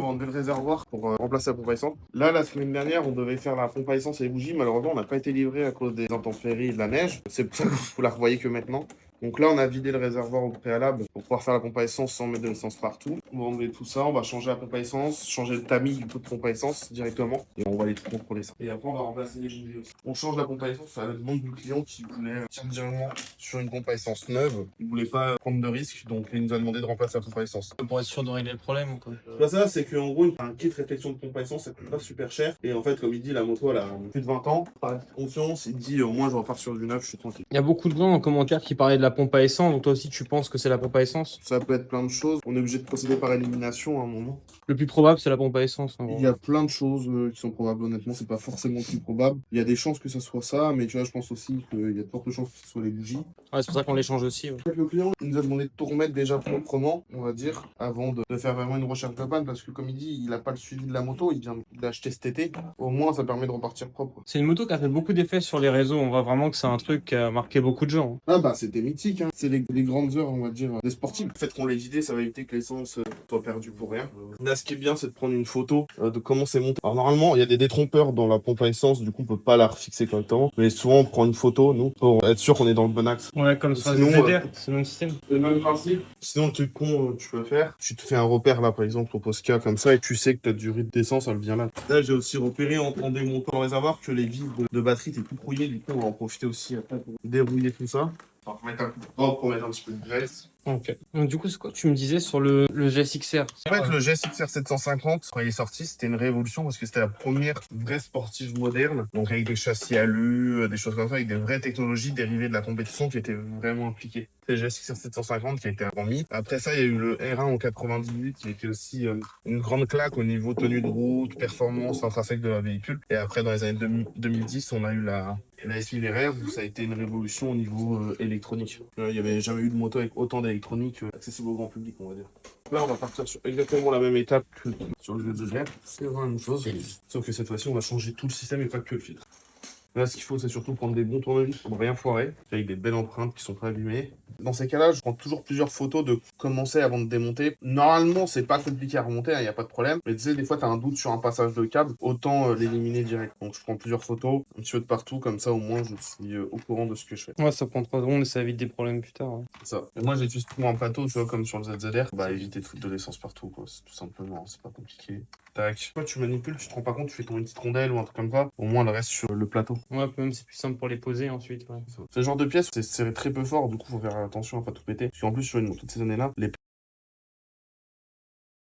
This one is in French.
va enlever le réservoir pour remplacer la pompe à essence. Là, la semaine dernière, on devait faire la pompe à essence et les bougies. Malheureusement, on n'a pas été livré à cause des intempéries et de la neige. C'est pour ça que vous la revoyez que maintenant. Donc là, on a vidé le réservoir au préalable pour pouvoir faire la pompe à essence sans mettre de l'essence partout. On va enlever tout ça, on va changer la pompe à essence, changer le tamis du coup de pompe à essence directement et on va les tout contrôler ça. Et après, on va remplacer les bougies aussi. On change la pompe à essence à la demande du client qui voulait tirer directement sur une pompe à essence neuve. Il voulait pas prendre de risque, donc il nous a demandé de remplacer la pompe à essence. Pour être sûr de régler le problème ou quoi. C'est pas ça, c'est qu'en gros, un kit réflexion de pompe à essence, ça coûte pas super cher. Et en fait, comme il dit, la moto, elle a plus de 20 ans. Par confiance, il dit, au moins, je repars sur du neuf, je suis tranquille. Il y a beaucoup de gens en commentaire qui parlaient de la pompe à essence, donc toi aussi tu penses que c'est la pompe à essence? Ça peut être plein de choses. On est obligé de procéder par élimination à un moment. Le plus probable c'est la pompe à essence en gros. Il y a plein de choses qui sont probables, honnêtement, c'est pas forcément le plus probable. Il y a des chances que ça soit ça, mais tu vois, je pense aussi qu'il y a de fortes chances que ce soit les bougies. Ouais, c'est pour ça qu'on les change aussi. Ouais. En fait, le client il nous a demandé de tout remettre déjà proprement, on va dire, avant de faire vraiment une recherche de panne, parce que comme il dit, il n'a pas le suivi de la moto, il vient d'acheter cet été. Au moins, ça permet de repartir propre. C'est une moto qui a fait beaucoup d'effets sur les réseaux, on voit vraiment que c'est un truc qui a marqué beaucoup de gens. Ah bah c'était mythique, hein. C'est les grandes heures, on va dire, des sportifs. Le fait qu'on l'ait vidé, ça va éviter que l'essence soit perdue pour rien. Là, ce qui est bien, c'est de prendre une photo de comment c'est monté. Alors normalement, il y a des détrompeurs dans la pompe à essence, du coup on peut pas la refixer correctement. Mais souvent, on prend une photo, nous, pour être sûr qu'on est dans le bon axe. Ouais, comme ça, Sinon, c'est le même système. C'est le même principe. Sinon, le truc con, tu peux faire, tu te fais un repère là, par exemple, au Posca comme ça, et tu sais que ta durée d'essence, elle vient là. Là, j'ai aussi repéré en démontant le réservoir que les vis de batterie étaient tout brouillées, du coup, on va en profiter aussi après pour dérouiller tout ça. On va remettre un coup de propre pour mettre un petit peu de graisse. Ok. Donc du coup, c'est quoi que tu me disais sur le GSX-R? En fait, le GSX-R 750, quand il est sorti, c'était une révolution parce que c'était la première vraie sportive moderne. Donc avec des châssis alu, des choses comme ça, avec des vraies technologies dérivées de la compétition qui étaient vraiment impliquées. C'est le GSX-R 750 qui a été un grand mythe. Après ça, il y a eu le R1 en 98 qui était aussi une grande claque au niveau tenue de route, performance intrinsèque de la véhicule. Et après, dans les années 2010, on a eu la S1000RR où ça a été une révolution au niveau électronique. Il n'y avait jamais eu de moto avec autant d'électronique accessible au grand public, on va dire. Là, on va partir sur exactement la même étape que sur le jeu de GR. C'est vraiment la même chose. Sauf que cette fois-ci, on va changer tout le système et pas que le filtre. Là, ce qu'il faut, c'est surtout prendre des bons tournevis pour ne rien foirer, avec des belles empreintes qui sont pas abîmées. Dans ces cas-là, je prends toujours plusieurs photos de commencer avant de démonter. Normalement, c'est pas compliqué à remonter, il n'y a pas de problème. Mais tu sais, des fois, tu as un doute sur un passage de câble, autant l'éliminer direct. Donc, je prends plusieurs photos, un petit peu de partout, comme ça, au moins, je suis au courant de ce que je fais. Ouais, ça prend 3 secondes et ça évite des problèmes plus tard. Ouais. C'est ça. Et moi, j'utilise tout en plateau, tu vois, comme sur le ZZR. Bah, éviter de foutre de l'essence partout, quoi. C'est tout simplement, c'est pas compliqué. Tac. Toi, tu manipules, tu te rends pas compte, tu fais ton petite rondelle ou un truc comme ça. Au moins, elle reste sur le plateau. Ouais, même c'est plus simple pour les poser ensuite. Ouais. Ce genre de pièce, c'est serré très peu fort, du coup, faut faire attention à pas tout péter. Parce qu'en plus, sur une moto de ces années-là, les